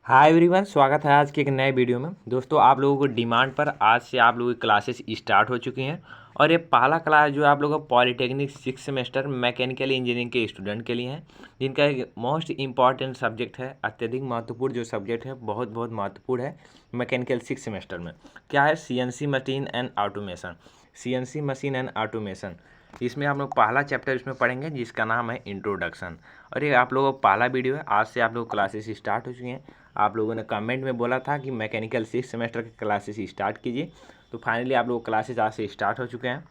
Hi everyone, स्वागत है आज के एक नए वीडियो में। दोस्तों, आप लोगों को डिमांड पर आज से आप लोगों की क्लासेस स्टार्ट हो चुकी हैं और ये पहला क्लास जो आप लोगों को पॉलिटेक्निक 6 सेमेस्टर मैकेनिकल इंजीनियरिंग के स्टूडेंट के लिए है, जिनका एक मोस्ट इम्पॉर्टेंट सब्जेक्ट है, अत्यधिक महत्वपूर्ण जो सब्जेक्ट है, बहुत बहुत महत्वपूर्ण है मैकेनिकल 6 सेमेस्टर में। क्या है? CNC machine and automation. CNC machine and automation, इसमें हम लोग पहला चैप्टर इसमें पढ़ेंगे जिसका नाम है इंट्रोडक्शन। और ये आप लोगों का पहला वीडियो है। आज से आप लोग क्लासेस स्टार्ट हो चुकी हैं। आप लोगों ने कमेंट में बोला था कि मैकेनिकल 6 सेमेस्टर की क्लासेस स्टार्ट कीजिए, तो फाइनली आप लोग क्लासेस आज से स्टार्ट हो चुके हैं।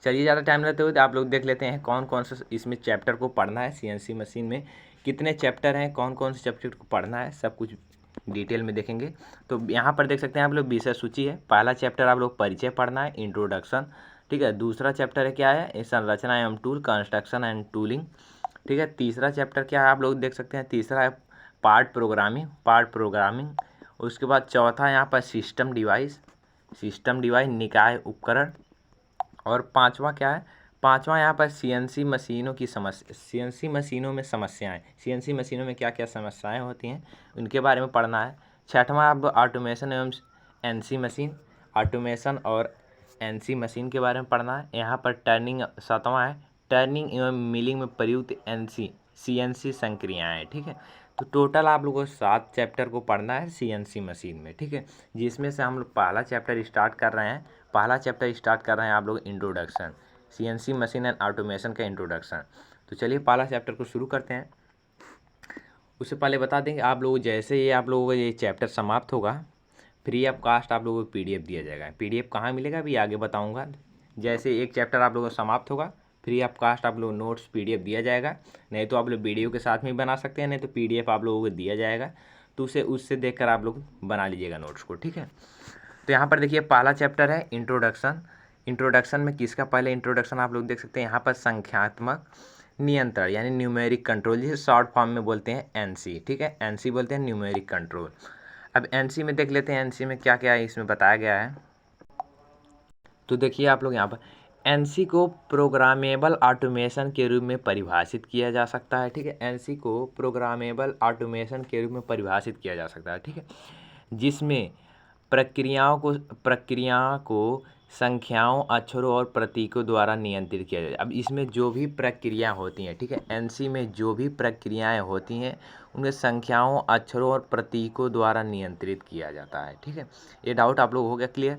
चलिए, ज़्यादा टाइम लेते हुए आप लोग देख लेते हैं कौन कौन से इसमें चैप्टर को पढ़ना है। सीएनसी मशीन में कितने चैप्टर हैं, कौन कौन से चैप्टर को पढ़ना है, सब कुछ डिटेल में देखेंगे। तो यहाँ पर देख सकते हैं आप लोग विषय सूची है। पहला चैप्टर आप लोग परिचय पढ़ना है, इंट्रोडक्शन। ठीक है। दूसरा चैप्टर है क्या है? संरचना एवं टूल, कंस्ट्रक्शन एंड टूलिंग। ठीक है। तीसरा चैप्टर क्या है? आप लोग देख सकते हैं, तीसरा है पार्ट प्रोग्रामिंग। उसके बाद चौथा यहाँ पर सिस्टम डिवाइस, निकाय उपकरण। और पांचवा क्या है? पांचवा यहाँ पर सीएनसी मशीनों की समस्या, सीएनसी मशीनों में समस्याएं, सीएनसी मशीनों में क्या क्या समस्याएं होती हैं उनके बारे में पढ़ना है। छठवां अब ऑटोमेशन एवं एनसी मशीन, ऑटोमेशन और एनसी मशीन के बारे में पढ़ना है। यहाँ पर टर्निंग सातवां है, टर्निंग एवं मिलिंग में प्रयुक्त एनसी सीएनसी संक्रियाएँ। ठीक है। तो टोटल आप लोगों को 7 चैप्टर को पढ़ना है सीएनसी मशीन में। ठीक है। जिसमें से हम लोग पहला चैप्टर स्टार्ट कर रहे हैं। आप लोग introduction, CNC machine and automation का इंट्रोडक्शन। तो चलिए पहला चैप्टर को शुरू करते हैं। उससे पहले बता देंगे आप लोग, जैसे ये आप लोगों का ये चैप्टर समाप्त होगा, फ्री ऑफ कास्ट आप लोगों को पीडीएफ दिया जाएगा। पीडीएफ कहाँ मिलेगा अभी आगे बताऊंगा। जैसे एक चैप्टर आप लोगों का समाप्त होगा, फ्री ऑफ कास्ट आप लोग नोट्स पीडीएफ दिया जाएगा। नहीं तो आप लोग वीडियो के साथ में बना सकते हैं, नहीं तो पीडीएफ आप लोगों को दिया जाएगा, तो उसे उससे देखकर आप लोग बना लीजिएगा नोट्स को। ठीक है। तो यहाँ पर देखिए पहला चैप्टर है इंट्रोडक्शन। इंट्रोडक्शन में किसका? पहले इंट्रोडक्शन आप लोग देख सकते हैं यहाँ पर संख्यात्मक नियंत्रण यानी न्यूमेरिक कंट्रोल, जिसे शॉर्ट फॉर्म में बोलते हैं एनसी। ठीक है। एनसी बोलते हैं न्यूमेरिक कंट्रोल। अब एनसी में देख लेते हैं एनसी में क्या क्या है इसमें बताया गया है। तो देखिए आप लोग यहाँ पर एनसी को प्रोग्रामेबल ऑटोमेशन के रूप में परिभाषित किया जा सकता है। ठीक है। एनसी को प्रोग्रामेबल ऑटोमेशन के रूप में परिभाषित किया जा सकता है। ठीक है। जिसमें प्रक्रियाओं को संख्याओं, अक्षरों और प्रतीकों द्वारा नियंत्रित किया जाए। अब इसमें जो भी प्रक्रिया होती हैं, ठीक है, एनसी में जो भी प्रक्रियाएं होती हैं उन्हें संख्याओं, अक्षरों और प्रतीकों द्वारा नियंत्रित किया जाता है। ठीक है। ये डाउट आप लोग हो गया क्लियर?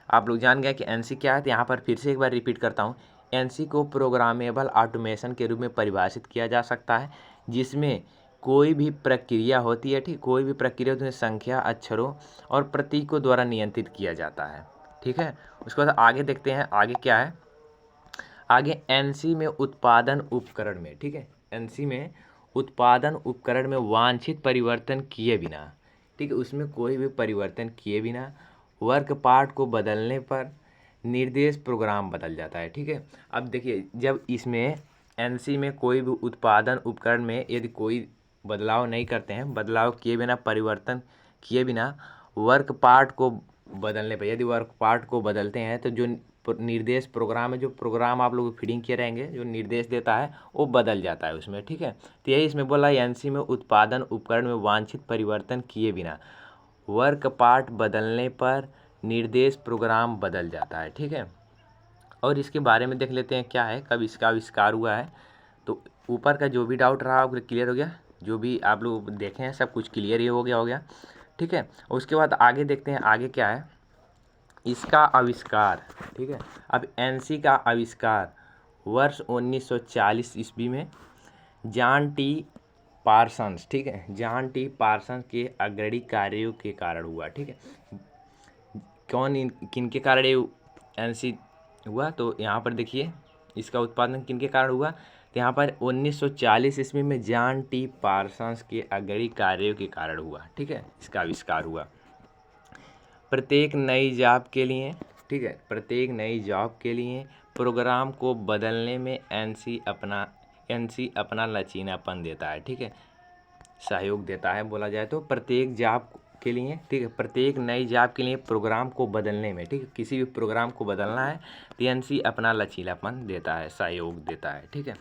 आप लोग जान गए कि एनसी क्या है। तो यहाँ पर फिर से एक बार रिपीट करता हूँ। एनसी को प्रोग्रामेबल ऑटोमेशन के रूप में परिभाषित किया जा सकता है, जिसमें कोई भी प्रक्रिया होती है, ठीक, कोई भी प्रक्रिया होती है संख्या, अक्षरों और प्रतीकों द्वारा नियंत्रित किया जाता है। ठीक है। उसके बाद आगे देखते हैं आगे क्या है। आगे एनसी में उत्पादन उपकरण में, ठीक है, एनसी में उत्पादन उपकरण में वांछित परिवर्तन किए बिना, ठीक है, उसमें कोई भी परिवर्तन किए बिना वर्क पार्ट को बदलने पर निर्देश प्रोग्राम बदल जाता है। ठीक है। अब देखिए, जब इसमें एनसी में कोई भी उत्पादन उपकरण में यदि कोई बदलाव नहीं करते हैं, बदलाव किए बिना, परिवर्तन किए बिना वर्क पार्ट को बदलने पर, यदि वर्क पार्ट को बदलते हैं तो जो निर्देश प्रोग्राम है, जो प्रोग्राम आप लोग फीडिंग किए रहेंगे, जो निर्देश देता है वो बदल जाता है उसमें। ठीक है। तो यही इसमें बोला एनसी में उत्पादन उपकरण में वांछित परिवर्तन किए बिना वर्क पार्ट बदलने पर निर्देश प्रोग्राम बदल जाता है। ठीक है। और इसके बारे में देख लेते हैं क्या है, कब इसका आविष्कार हुआ है। तो ऊपर का जो भी डाउट रहा वो क्लियर हो गया, जो भी आप लोग देखे हैं सब कुछ क्लियर ही हो गया। ठीक है। उसके बाद आगे देखते हैं आगे क्या है इसका आविष्कार। ठीक है। अब एनसी का आविष्कार वर्ष 1940 ईस्वी में जॉन टी पार्सन्स, ठीक है, जॉन टी पार्सन्स के अग्रणी कार्यों के कारण हुआ। ठीक है। किन के कारण ये एनसी हुआ? तो यहाँ पर देखिए इसका उत्पादन किन के कारण हुआ। तो यहाँ पर 1940 ईस्वी में जॉन टी पार्सन्स के अग्रणी कार्यों के कारण हुआ। ठीक है। इसका आविष्कार हुआ। प्रत्येक नई जॉब के लिए, ठीक है, प्रत्येक नई जॉब के लिए प्रोग्राम को बदलने में एनसी अपना लचीलापन देता है। ठीक है, सहयोग देता है बोला जाए तो। प्रत्येक जॉब के लिए, ठीक है, प्रत्येक नई जॉब के लिए प्रोग्राम को बदलने में, ठीक है, किसी भी प्रोग्राम को बदलना है तो एनसी अपना लचीलापन देता है, सहयोग देता है। ठीक है।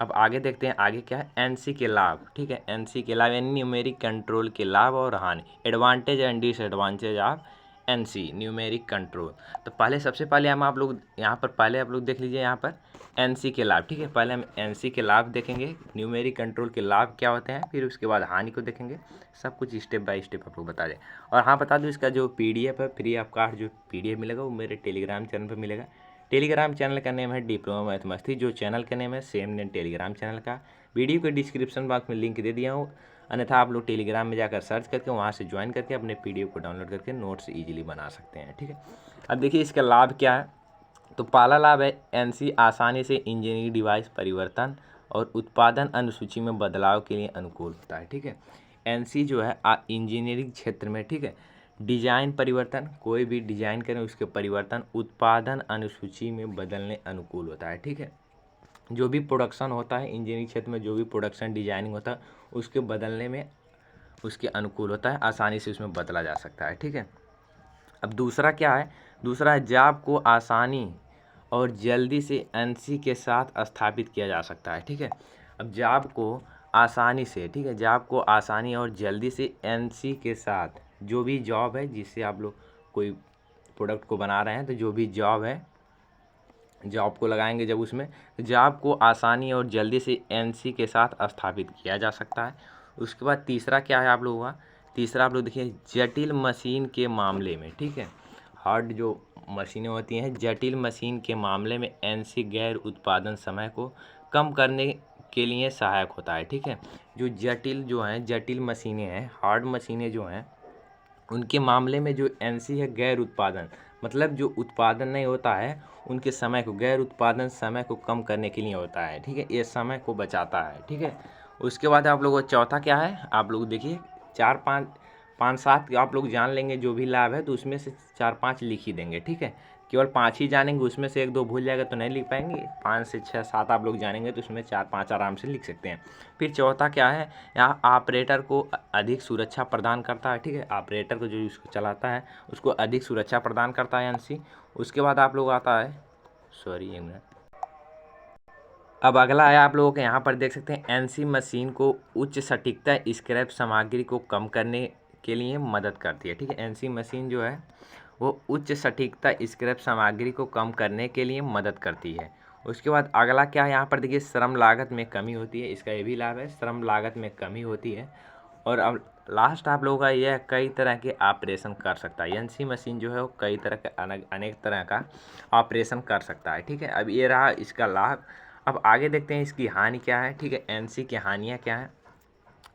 अब आगे देखते हैं आगे क्या है, एनसी के लाभ। ठीक है, एनसी के लाभ यानी न्यूमेरिक कंट्रोल के लाभ और हानि, advantage and disadvantage of NC numeric control. तो पहले सबसे पहले हम आप लोग यहाँ पर पहले आप लोग देख लीजिए यहाँ पर एनसी के लाभ। ठीक है, पहले हम एनसी के लाभ देखेंगे, न्यूमेरिक कंट्रोल के लाभ क्या होते हैं, फिर उसके बाद हानि को देखेंगे। सब कुछ स्टेप बाय स्टेप आप लोग बता दें। और हाँ बता दूँ, इसका जो PDF है फ्री ऑफ कॉस्ट जो PDF मिलेगा वो मेरे टेलीग्राम चैनल पर मिलेगा। टेलीग्राम चैनल का नेम है डिप्लोमा मैथ मस्ती, जो चैनल का नेम है सेम नेम टेलीग्राम चैनल का। वीडियो के डिस्क्रिप्शन बॉक्स में लिंक दे दिया हूँ, अन्यथा आप लोग टेलीग्राम में जाकर सर्च करके वहाँ से ज्वाइन करके अपने PDF को डाउनलोड करके नोट्स ईजिली बना सकते हैं। ठीक है, अब देखिए इसका लाभ क्या है। तो पहला लाभ है एनसी आसानी से इंजीनियरिंग डिवाइस परिवर्तन और उत्पादन अनुसूची में बदलाव के लिए अनुकूल होता है। ठीक है, एनसी जो है इंजीनियरिंग क्षेत्र में, ठीक है, डिजाइन परिवर्तन, कोई भी डिजाइन करें उसके परिवर्तन, उत्पादन अनुसूची में बदलने अनुकूल होता है। ठीक है, जो भी प्रोडक्शन होता है इंजीनियरिंग क्षेत्र में, जो भी प्रोडक्शन डिजाइनिंग होता है उसके बदलने में उसके अनुकूल होता है, आसानी से उसमें बदला जा सकता है। ठीक है, अब दूसरा क्या है, दूसरा है जॉब को आसानी और जल्दी से एनसी के साथ स्थापित किया जा सकता है। ठीक है, अब जॉब को आसानी से, ठीक है, जॉब को आसानी और जल्दी से एनसी के साथ, जो भी जॉब है जिससे आप लोग कोई प्रोडक्ट को बना रहे हैं, तो जो भी जॉब है जॉब को लगाएंगे जब उसमें, जॉब को आसानी और जल्दी से एनसी के साथ स्थापित किया जा सकता है। उसके बाद तीसरा क्या है आप लोगों का, तीसरा आप लोग देखिए जटिल मशीन के मामले में, ठीक है, हार्ड जो मशीनें होती हैं जटिल मशीन के मामले में एनसी गैर उत्पादन समय को कम करने के लिए सहायक होता है। ठीक है, जो जटिल मशीनें हैं, हार्ड मशीनें जो हैं, उनके मामले में जो एनसी है गैर उत्पादन, मतलब जो उत्पादन नहीं होता है उनके समय को, गैर उत्पादन समय को कम करने के लिए होता है। ठीक है, ये समय को बचाता है। ठीक है, उसके बाद आप लोगों को चौथा क्या है, आप लोग देखिए 4 5 5 7 आप लोग जान लेंगे जो भी लाभ है, तो उसमें से 4 5 लिख ही देंगे। ठीक है, केवल 5 ही जानेंगे, उसमें से 1 2 भूल जाएगा तो नहीं लिख पाएंगे। 5 से 6 7 आप लोग जानेंगे तो उसमें 4 5 आराम से लिख सकते हैं। फिर चौथा क्या है, यहाँ ऑपरेटर को अधिक सुरक्षा प्रदान करता है। ठीक है, ऑपरेटर को जो उसको चलाता है उसको अधिक सुरक्षा प्रदान करता है एनसी। उसके बाद आप लोग आता है, सॉरी एक मिनट, अब अगला है आप लोगों के यहाँ पर देख सकते हैं एनसी मशीन को उच्च सटीकता स्क्रैप सामग्री को कम करने के लिए मदद करती है। ठीक है, एनसी मशीन जो है वो उच्च सटीकता स्क्रैप सामग्री को कम करने के लिए मदद करती है। उसके बाद अगला क्या है यहाँ पर देखिए, श्रम लागत में कमी होती है, इसका ये भी लाभ है, श्रम लागत में कमी होती है। और अब लास्ट आप लोगों का यह कई तरह के ऑपरेशन कर सकता है, एनसी मशीन जो है वो कई तरह के अनेक तरह का ऑपरेशन कर सकता है। ठीक है, अब ये रहा इसका लाभ। अब आगे देखते हैं इसकी हानि क्या है। ठीक है, एनसी की हानियाँ क्या हैं।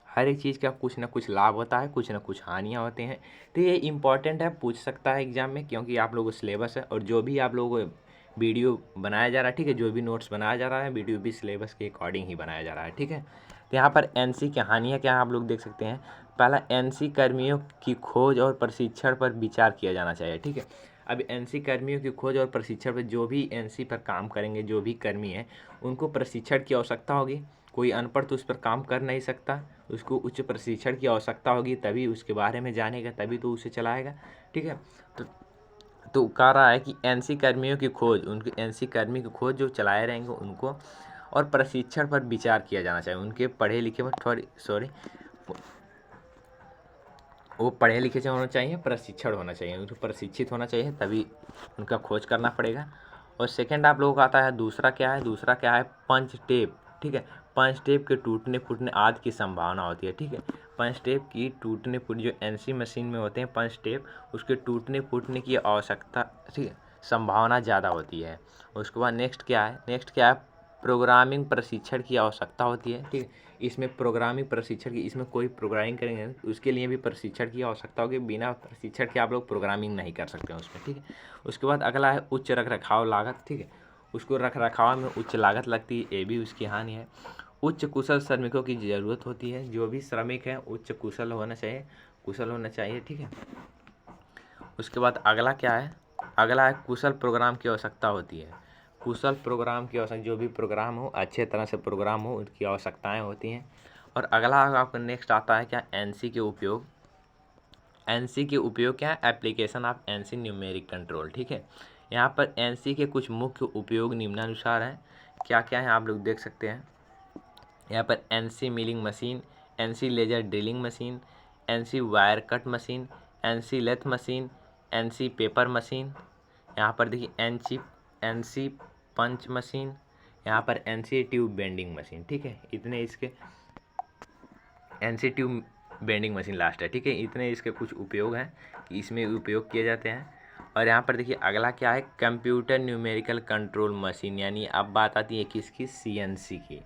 हर एक चीज़ का कुछ ना कुछ लाभ होता है, कुछ ना कुछ हानियाँ होती हैं। तो ये इम्पॉर्टेंट है, पूछ सकता है एग्जाम में, क्योंकि आप लोगों को सिलेबस है और जो भी आप लोगों को वीडियो बनाया जा रहा है, ठीक है, जो भी नोट्स बनाया जा रहा है वीडियो भी सिलेबस के अकॉर्डिंग ही बनाया जा रहा है। ठीक है, तो यहाँ पर एनसी की हानियाँ क्या है आप लोग देख सकते हैं। पहला, एनसी कर्मियों की खोज और प्रशिक्षण पर विचार किया जाना चाहिए। ठीक है, अब एनसी कर्मियों की खोज और प्रशिक्षण पर, जो भी एनसी पर काम करेंगे जो भी कर्मी हैं उनको प्रशिक्षण की आवश्यकता होगी। कोई अनपढ़ तो उस पर काम कर नहीं सकता, उसको उच्च प्रशिक्षण की आवश्यकता होगी, तभी उसके बारे में जानेगा, तभी तो उसे चलाएगा। ठीक है, तो कह रहा है कि एनसी कर्मियों की खोज, उनके एनसी कर्मी की खोज जो चलाए रहेंगे उनको, और प्रशिक्षण पर विचार किया जाना चाहिए। उनके पढ़े लिखे पर वो पढ़े लिखे से होना चाहिए, प्रशिक्षण होना चाहिए, उनको प्रशिक्षित होना चाहिए, तभी उनका खोज करना पड़ेगा। और सेकंड आप लोगों का आता है, दूसरा क्या है, दूसरा क्या है, पंच टेप। ठीक है, पंच टेप के टूटने फूटने आदि की संभावना होती है। ठीक है, पंच टेप की टूटने फूट, जो एनसी मशीन में होते हैं पंच टेप, उसके टूटने फूटने की आवश्यकता, ठीक है, संभावना ज़्यादा होती है। उसके बाद नेक्स्ट क्या है, नेक्स्ट क्या है, प्रोग्रामिंग प्रशिक्षण की आवश्यकता होती है। ठीक है, इसमें प्रोग्रामिंग प्रशिक्षण की, इसमें कोई प्रोग्रामिंग करेंगे उसके लिए भी प्रशिक्षण की आवश्यकता होगी, बिना प्रशिक्षण के आप लोग प्रोग्रामिंग नहीं कर सकते हैं उसमें। ठीक है, उसके बाद अगला है उच्च रख रखाव लागत। ठीक है, उसको रख रखाव में उच्च लागत लगती है, ये भी उसकी हानि है। उच्च कुशल श्रमिकों की ज़रूरत होती है, जो भी श्रमिक हैं उच्च कुशल होना चाहिए। ठीक है, उसके बाद अगला क्या है, अगला है कुशल प्रोग्राम की आवश्यकता होती है। कुशल प्रोग्राम की आवश्यकता, जो भी प्रोग्राम हो अच्छे तरह से प्रोग्राम हो, उनकी आवश्यकताएं होती हैं। और अगला आपका नेक्स्ट आता है क्या, एनसी के उपयोग। एनसी के उपयोग क्या है, application of NC numeric control. ठीक है, यहाँ पर एनसी के कुछ मुख्य उपयोग निम्नानुसार हैं। क्या क्या है आप लोग देख सकते हैं। यहाँ पर NC milling machine, NC laser drilling machine, NC wire cut machine, NC lathe machine, NC paper machine, यहाँ पर देखिए एनसी पंच मशीन, यहाँ पर एनसी ट्यूब बेंडिंग मशीन। ठीक है, इतने इसके NC tube bending machine last है। ठीक है, इतने इसके कुछ उपयोग हैं कि इसमें उपयोग किए जाते हैं। और यहाँ पर देखिए अगला क्या है, कंप्यूटर न्यूमेरिकल कंट्रोल मशीन, यानी अब बात आती है किसकी, सीएनसी की।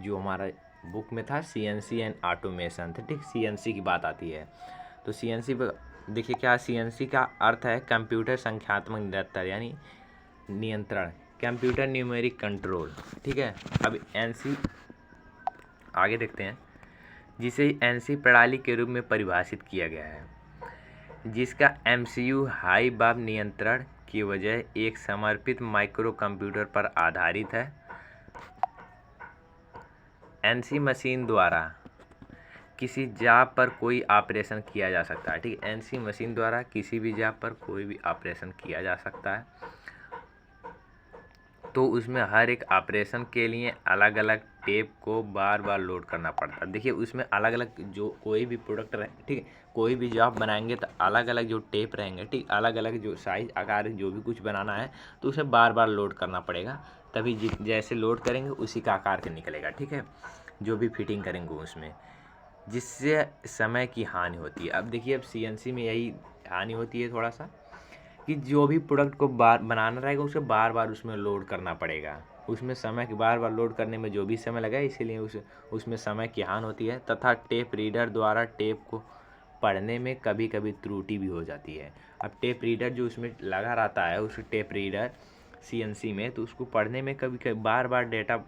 जो हमारा बुक में था सीएनसी एंड ऑटोमेशन था, ठीक, सीएनसी की बात आती है। तो सीएनसी पर देखिए क्या, सीएनसी का अर्थ है कंप्यूटर संख्यात्मक निरंतर यानी नियंत्रण, कंप्यूटर न्यूमेरिक कंट्रोल। ठीक है, अब एनसी आगे देखते हैं, जिसे एनसी प्रणाली के रूप में परिभाषित किया गया है, जिसका एमसीयू हाई भाप नियंत्रण की वजह एक समर्पित माइक्रो कंप्यूटर पर आधारित है। एनसी मशीन द्वारा किसी जॉब पर कोई ऑपरेशन किया जा सकता है। ठीक है, एनसी मशीन द्वारा किसी भी जॉब पर कोई भी ऑपरेशन किया जा सकता है। तो उसमें हर एक ऑपरेशन के लिए अलग अलग टेप को बार बार लोड करना पड़ता है। देखिए उसमें अलग अलग जो कोई भी प्रोडक्ट रहे, ठीक है, कोई भी जॉब बनाएंगे तो अलग अलग जो टेप रहेंगे, ठीक, अलग अलग जो साइज आकार जो भी कुछ बनाना है तो उसे बार बार लोड करना पड़ेगा, तभी जैसे लोड करेंगे उसी का आकार के निकलेगा। ठीक है, जो भी फिटिंग करेंगे उसमें, जिससे समय की हानि होती है। अब देखिए अब सीएनसी में यही हानि होती है थोड़ा सा, कि जो भी प्रोडक्ट को बार बनाना रहेगा उसे बार बार उसमें लोड करना पड़ेगा, उसमें समय की बार बार लोड करने में जो भी समय लगा इसीलिए उसमें समय की हानि होती है। तथा टेप रीडर द्वारा टेप को पढ़ने में कभी कभी त्रुटि भी हो जाती है। अब टेप रीडर जो उसमें लगा रहता है, उस टेप रीडर सीएनसी में, तो उसको पढ़ने में कभी कभी बार बार डेटा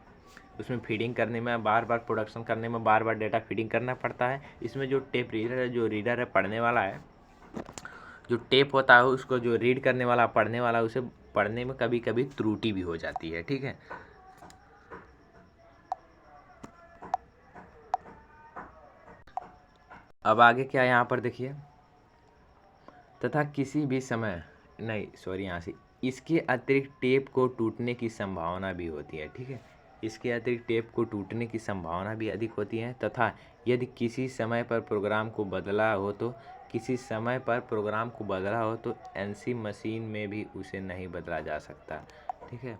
उसमें फीडिंग करने में, बार बार प्रोडक्शन करने में बार बार डेटा फीडिंग करना पड़ता है। इसमें जो टेप रीडर है, जो रीडर है पढ़ने वाला है, जो टेप होता है उसको जो रीड करने वाला पढ़ने वाला, उसे पढ़ने में कभी कभी त्रुटि भी हो जाती है। ठीक है, अब आगे क्या है यहाँ पर देखिए, तथा किसी भी समय नहीं सॉरी यहाँ से, इसके अतिरिक्त टेप को टूटने की संभावना भी होती है। ठीक है, इसके अतिरिक्त टेप को टूटने की संभावना भी अधिक होती है। तथा यदि किसी समय पर प्रोग्राम को बदला हो तो एनसी मशीन में भी उसे नहीं बदला जा सकता। ठीक है,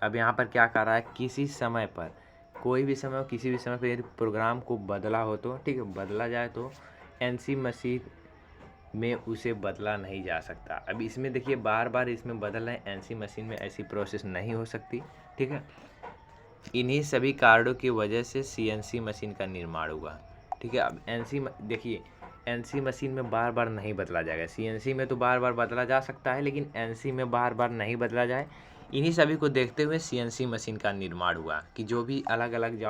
अब यहाँ पर क्या कर रहा है, किसी समय पर, कोई भी समय किसी भी समय पर यदि प्रोग्राम को बदला हो तो, ठीक है, बदला जाए तो एनसी मशीन में उसे बदला नहीं जा सकता। अब इसमें देखिए बार बार इसमें बदल रहे हैं, एनसी मशीन में ऐसी प्रोसेस नहीं हो सकती। ठीक है, इन्हीं सभी कारणों की वजह से सीएनसी मशीन का निर्माण हुआ। ठीक है, अब देखिए एनसी मशीन में बार बार नहीं बदला जाएगा, सीएनसी में तो बार बार बदला जा सकता है लेकिन एनसी में बार बार नहीं बदला जाए। इन्हीं सभी को देखते हुए सीएनसी मशीन का निर्माण हुआ, कि जो भी अलग अलग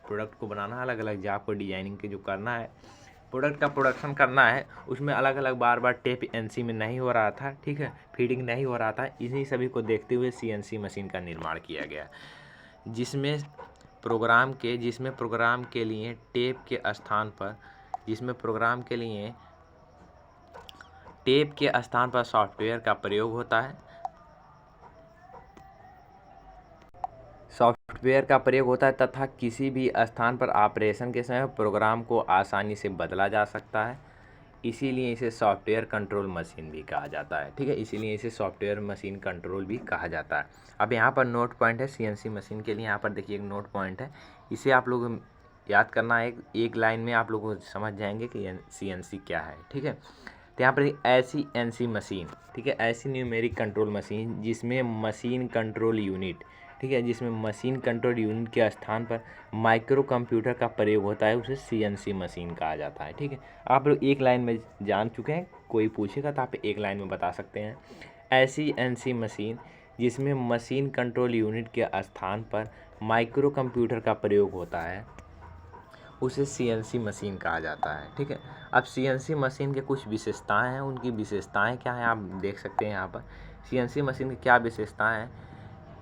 प्रोडक्ट को बनाना, अलग अलग जॉब को डिजाइनिंग के जो करना है, प्रोडक्ट का प्रोडक्शन करना है, उसमें अलग अलग बार बार टेप एनसी में नहीं हो रहा था। ठीक है, फीडिंग नहीं हो रहा था, इन्हीं सभी को देखते हुए सीएनसी मशीन का निर्माण किया गया, जिसमें प्रोग्राम के लिए टेप के स्थान पर सॉफ्टवेयर का प्रयोग होता है। तथा किसी भी स्थान पर ऑपरेशन के समय प्रोग्राम को आसानी से बदला जा सकता है, इसीलिए इसे सॉफ्टवेयर कंट्रोल मशीन भी कहा जाता है। ठीक है, इसीलिए इसे सॉफ्टवेयर मशीन कंट्रोल भी कहा जाता है। अब यहाँ पर नोट पॉइंट है सीएनसी मशीन के लिए, यहाँ पर देखिए एक नोट पॉइंट है, इसे आप लोग याद करना है, एक लाइन में आप लोग समझ जाएंगे कि सीएनसी क्या है। ठीक है, तो यहाँ पर ऐसी एनसी मशीन, ठीक है, ऐसी न्यूमेरिक कंट्रोल मशीन जिसमें मशीन कंट्रोल यूनिट, ठीक है, जिसमें मशीन कंट्रोल यूनिट के स्थान पर माइक्रो कंप्यूटर का प्रयोग होता है, उसे सीएनसी मशीन कहा जाता है। ठीक है, आप लोग एक लाइन में जान चुके हैं, कोई पूछेगा तो आप एक लाइन में बता सकते हैं। ऐसी एनसी मशीन जिसमें मशीन कंट्रोल यूनिट के स्थान पर माइक्रो कंप्यूटर का प्रयोग होता है, उसे सीएनसी मशीन कहा जाता है। ठीक है, अब सीएनसी मशीन के कुछ विशेषताएं हैं, उनकी विशेषताएं क्या हैं आप देख सकते हैं यहाँ पर। सीएनसी मशीन की क्या विशेषताएं हैं,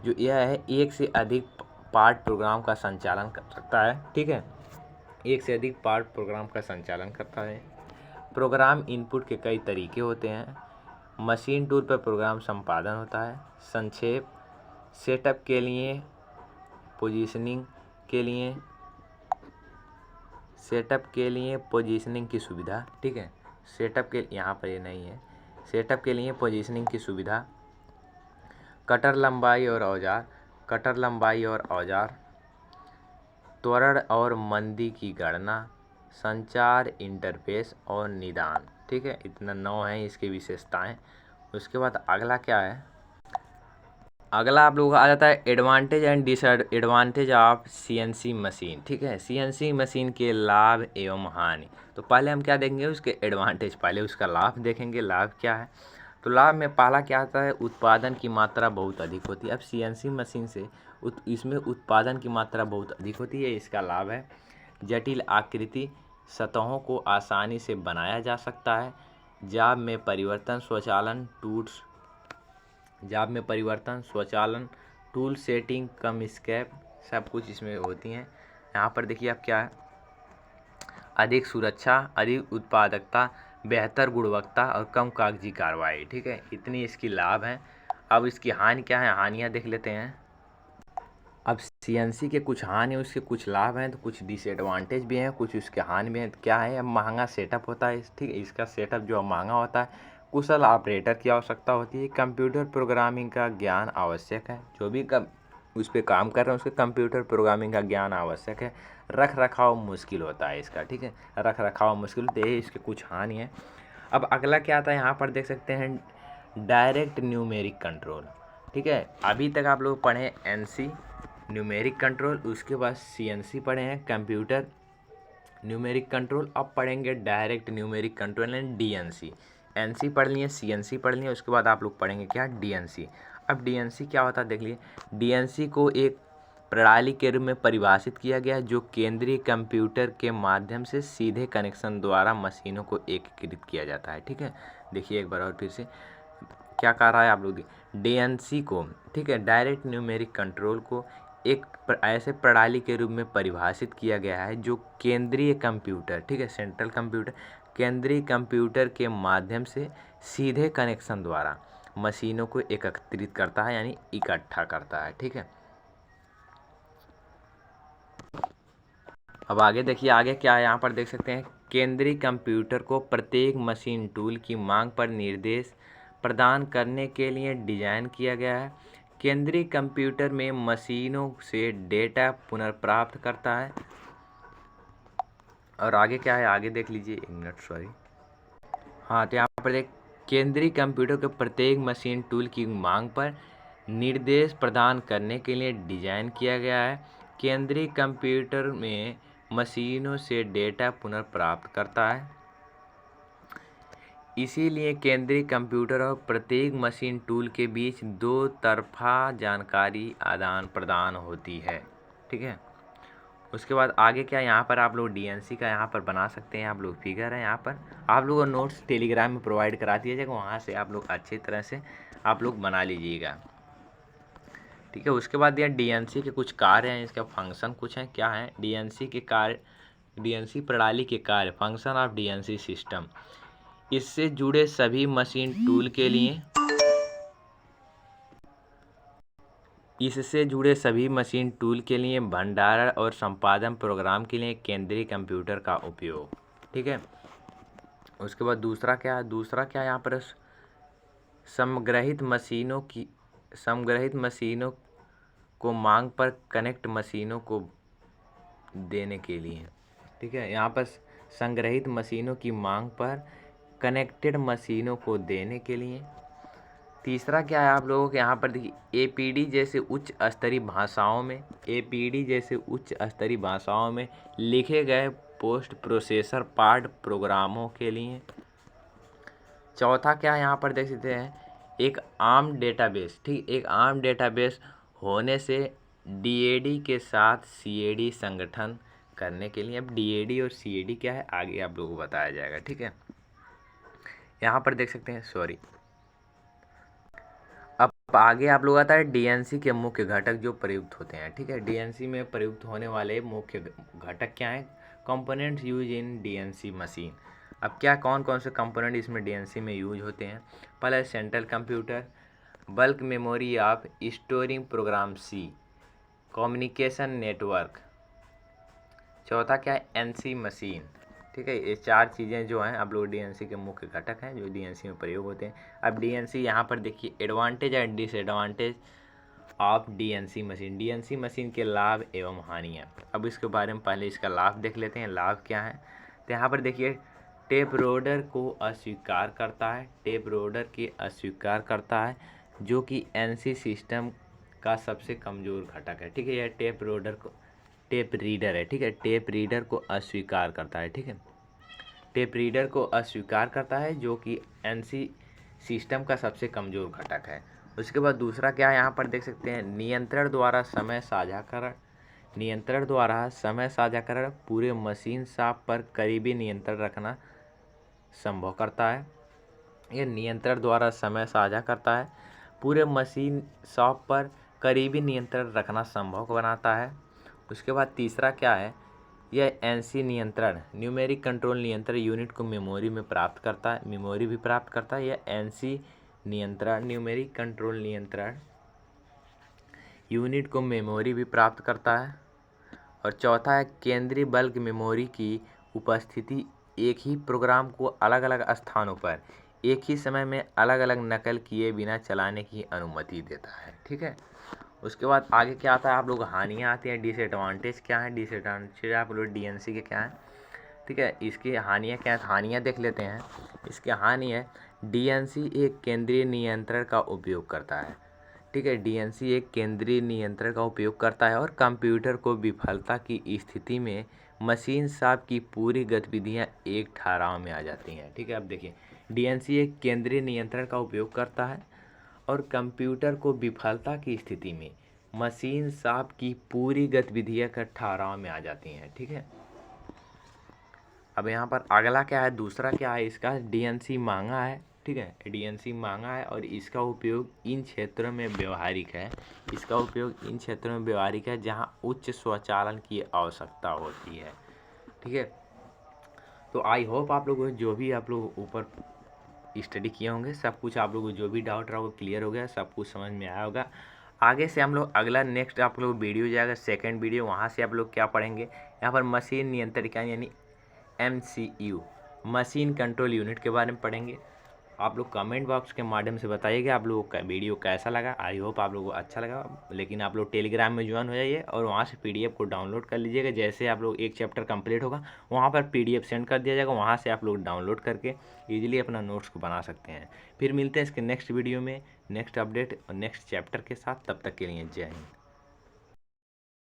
जो यह है एक से अधिक पार्ट प्रोग्राम का संचालन कर सकता है। ठीक है, एक से अधिक पार्ट प्रोग्राम का संचालन करता है। प्रोग्राम इनपुट के कई तरीके होते हैं। मशीन टूल पर प्रोग्राम संपादन होता है। संक्षेप, सेटअप के लिए, पोजीशनिंग के लिए, सेटअप के लिए पोजीशनिंग की सुविधा, ठीक है। सेटअप के यहाँ पर ये नहीं है, सेटअप के लिए पोजीशनिंग की सुविधा, कटर लंबाई और औजार, कटर लंबाई और औजार, त्वरण और मंदी की गणना, संचार इंटरफेस और निदान, ठीक है। इतना 9 है इसकी विशेषताएं। उसके बाद अगला क्या है, अगला आप लोगों का आ जाता है advantage and disadvantage of CNC machine, ठीक है। सीएनसी मशीन के लाभ एवं हानि। तो पहले हम क्या देखेंगे, उसके एडवांटेज, पहले उसका लाभ देखेंगे। लाभ क्या है, तो लाभ में पहला क्या आता है, उत्पादन की मात्रा बहुत अधिक होती है। अब सीएनसी मशीन से इसमें उत्पादन की मात्रा बहुत अधिक होती है, इसका लाभ है। जटिल आकृति सतहों को आसानी से बनाया जा सकता है। जाब में परिवर्तन स्वचालन, टूल सेटिंग, कम स्क्रैप, सब कुछ इसमें होती हैं। यहाँ पर देखिए आप क्या है, अधिक सुरक्षा, अधिक उत्पादकता, बेहतर गुणवत्ता और कम कागजी कार्रवाई, ठीक है। इतनी इसकी लाभ हैं। अब इसकी हानि क्या है, हानियाँ देख लेते हैं। अब सीएनसी के कुछ हानि, उसके कुछ लाभ हैं, तो कुछ डिसएडवांटेज भी हैं, कुछ उसके हानि भी हैं। तो क्या है, अब महंगा सेटअप होता है, ठीक है। इसका सेटअप जो महंगा होता है, कुशल ऑपरेटर की आवश्यकता होती है, कंप्यूटर प्रोग्रामिंग का ज्ञान आवश्यक है। जो भी उस पर काम कर रहे हैं उसके कंप्यूटर प्रोग्रामिंग का ज्ञान आवश्यक है। रख रखाव मुश्किल होता है इसका, ठीक है। रख रखाव मुश्किल, तो ये इसके कुछ हानि हैं। अब अगला क्या आता है, यहाँ पर देख सकते हैं डायरेक्ट न्यूमेरिक कंट्रोल, ठीक है। अभी तक आप लोग पढ़े एनसी न्यूमेरिक कंट्रोल, उसके बाद सीएनसी पढ़े हैं कंप्यूटर न्यूमेरिक कंट्रोल, अब पढ़ेंगे direct numeric control and DNC. NC पढ़ लिए, सीएनसी पढ़ लिए, उसके बाद आप लोग पढ़ेंगे क्या, डीएनसी। अब डीएनसी क्या होता है देख लिए। डीएनसी को एक प्रणाली के रूप में परिभाषित किया गया जो केंद्रीय कंप्यूटर के माध्यम से सीधे कनेक्शन द्वारा मशीनों को एकीकृत किया जाता है, ठीक है। देखिए एक बार और फिर से क्या कह रहा है आप लोग, डीएनसी को, ठीक है, डायरेक्ट न्यूमेरिक कंट्रोल को एक ऐसे प्रणाली के रूप में परिभाषित किया गया है जो केंद्रीय कंप्यूटर, ठीक है, सेंट्रल कंप्यूटर, केंद्रीय कंप्यूटर के माध्यम से सीधे कनेक्शन द्वारा मशीनों को एकत्रित करता है, यानी इकट्ठा करता है, ठीक है। अब आगे देखिए, आगे क्या है, यहाँ पर देख सकते हैं केंद्रीय कंप्यूटर को प्रत्येक मशीन टूल की मांग पर निर्देश प्रदान करने के लिए डिजाइन किया गया है। केंद्रीय कंप्यूटर में मशीनों से डेटा पुनर्प्राप्त करता है। और आगे क्या है, आगे देख लीजिए, एक मिनट सॉरी, हाँ, तो यहाँ पर देख, केंद्रीय कंप्यूटर को प्रत्येक मशीन टूल की मांग पर निर्देश प्रदान करने के लिए डिजाइन किया गया है। केंद्रीय कंप्यूटर में मशीनों से डेटा पुनर्प्राप्त करता है, इसीलिए केंद्रीय कंप्यूटर और प्रत्येक मशीन टूल के बीच दो तरफा जानकारी आदान प्रदान होती है, ठीक है। उसके बाद आगे क्या, यहाँ पर आप लोग डीएनसी का यहाँ पर बना सकते हैं, आप लोग फिगर है यहाँ पर, आप लोगों को नोट्स टेलीग्राम में प्रोवाइड करा दिया जाएगा, वहाँ से आप लोग अच्छी तरह से आप लोग बना लीजिएगा, ठीक है। उसके बाद यह डीएनसी के कुछ कार्य हैं, इसका फंक्शन कुछ हैं, क्या है डीएनसी के कार्य, डीएनसी प्रणाली के कार्य, फंक्शन ऑफ डीएनसी सिस्टम। इससे जुड़े सभी मशीन टूल के लिए, इससे जुड़े सभी मशीन टूल के लिए भंडारण और संपादन प्रोग्राम के लिए केंद्रीय कंप्यूटर का उपयोग, ठीक है। उसके बाद दूसरा क्या है यहाँ पर, समग्रहित मशीनों को मांग पर कनेक्ट मशीनों को देने के लिए, ठीक है। यहाँ पर संग्रहित मशीनों की मांग पर कनेक्टेड मशीनों को देने के लिए। तीसरा क्या है आप लोगों के यहाँ पर देखिए, एपीडी जैसे उच्च स्तरीय भाषाओं में लिखे गए पोस्ट प्रोसेसर पार्ट प्रोग्रामों के लिए। चौथा क्या है यहाँ पर देख सकते हैं, एक आर्म डेटाबेस, ठीक, एक आर्म डेटाबेस होने से डीएडी के साथ सीएडी संगठन करने के लिए। अब डीएडी और सीएडी क्या है आगे आप लोगों को बताया जाएगा, ठीक है। यहाँ पर देख सकते हैं, सॉरी, अब आगे आप लोग आता है डीएनसी के मुख्य घटक जो प्रयुक्त होते हैं, ठीक है। डीएनसी में प्रयुक्त होने वाले मुख्य घटक क्या हैं, components use in DNC machine. अब क्या कौन कौन से कंपोनेंट इसमें डीएनसी में यूज होते हैं, पहले central computer, bulk memory of storing program C, communication network, चौथा क्या है, एनसी मशीन। ठीक है, ये 4 चीज़ें जो हैं आप लोग डीएनसी के मुख्य घटक हैं जो डीएनसी में प्रयोग होते हैं। अब डीएनसी यहाँ पर देखिए advantage and disadvantage of DNC machine, DNC machine के लाभ एवं हानियाँ। अब इसके बारे में पहले इसका लाभ देख लेते हैं, लाभ क्या है। तो यहाँ पर देखिए टेप रोडर को अस्वीकार करता है, टेप रोडर की अस्वीकार करता है जो कि एनसी सिस्टम का सबसे कमज़ोर घटक है। ठीक है, यह टेप रोडर को, टेप रीडर है। ठीक है, टेप रीडर को अस्वीकार करता है। ठीक है, टेप रीडर को अस्वीकार करता है जो कि एनसी सिस्टम का सबसे कमज़ोर घटक है। उसके बाद दूसरा क्या है, यहाँ पर देख सकते हैं नियंत्रण द्वारा समय साझाकरण, नियंत्रण द्वारा समय साझाकरण पूरे मशीन शॉप पर करीबी नियंत्रण रखना संभव करता है। ये नियंत्रण द्वारा समय साझा करता है, पूरे मशीन शॉप पर करीबी नियंत्रण रखना संभव बनाता है। उसके बाद तीसरा क्या है, यह एनसी नियंत्रण न्यूमेरिक कंट्रोल नियंत्रण यूनिट को मेमोरी में प्राप्त करता है, मेमोरी भी प्राप्त करता है। यह एनसी नियंत्रण न्यूमेरिक कंट्रोल नियंत्रण यूनिट को मेमोरी भी प्राप्त करता है। और चौथा है केंद्रीय बल्क मेमोरी की उपस्थिति एक ही प्रोग्राम को अलग अलग स्थानों पर एक ही समय में अलग अलग नकल किए बिना चलाने की अनुमति देता है। ठीक है, उसके बाद आगे क्या आता है, आप लोग हानियाँ आती हैं। डिसएडवांटेज क्या है, डिसएडवांटेज आप लोग डीएनसी के क्या है। ठीक है, इसकी हानियाँ क्या है, हानियाँ देख लेते हैं। इसकी हानि है डीएनसी एक केंद्रीय नियंत्रण का उपयोग करता है। ठीक है, डीएनसी एक केंद्रीय नियंत्रण का उपयोग करता है और कंप्यूटर को विफलता की स्थिति में मशीन शॉप की पूरी गतिविधियां एक ठहराव में आ जाती हैं। ठीक है, अब देखिए डीएनसी एक केंद्रीय नियंत्रण का उपयोग करता है और कंप्यूटर को विफलता की स्थिति में मशीन शॉप की पूरी गतिविधियां का ठहराव में आ जाती हैं। ठीक है, अब यहाँ पर अगला क्या है, दूसरा क्या है इसका, डीएनसी महंगा है। ठीक है, डीएनसी महंगा है और इसका उपयोग इन क्षेत्रों में व्यवहारिक है, इसका उपयोग इन क्षेत्रों में व्यवहारिक है जहाँ उच्च स्वचालन की आवश्यकता होती है। ठीक है, तो आई होप आप लोगों को जो भी आप लोग ऊपर स्टडी किए होंगे सब कुछ आप लोगों को जो भी डाउट रहा वो क्लियर हो गया, सब कुछ समझ में आया होगा। आगे से हम लोग अगला नेक्स्ट आप लोग वीडियो जाएगा, सेकंड वीडियो, वहाँ से आप लोग क्या पढ़ेंगे, यहाँ पर मशीन नियंत्रण इकाई यानी MCU मशीन कंट्रोल यूनिट के बारे में पढ़ेंगे। आप लोग कमेंट बॉक्स के माध्यम से बताइएगा आप लोगों का वीडियो कैसा लगा। आई होप आप लोगों को अच्छा लगा, लेकिन आप लोग टेलीग्राम में ज्वाइन हो जाइए और वहाँ से PDF को डाउनलोड कर लीजिएगा। जैसे आप लोग एक चैप्टर कंप्लीट होगा वहाँ पर PDF सेंड कर दिया जाएगा, वहाँ से आप लोग डाउनलोड करके ईजिली अपना नोट्स को बना सकते हैं। फिर मिलते हैं इसके नेक्स्ट वीडियो में नेक्स्ट अपडेट और नेक्स्ट चैप्टर के साथ, तब तक के लिए जय हिंद।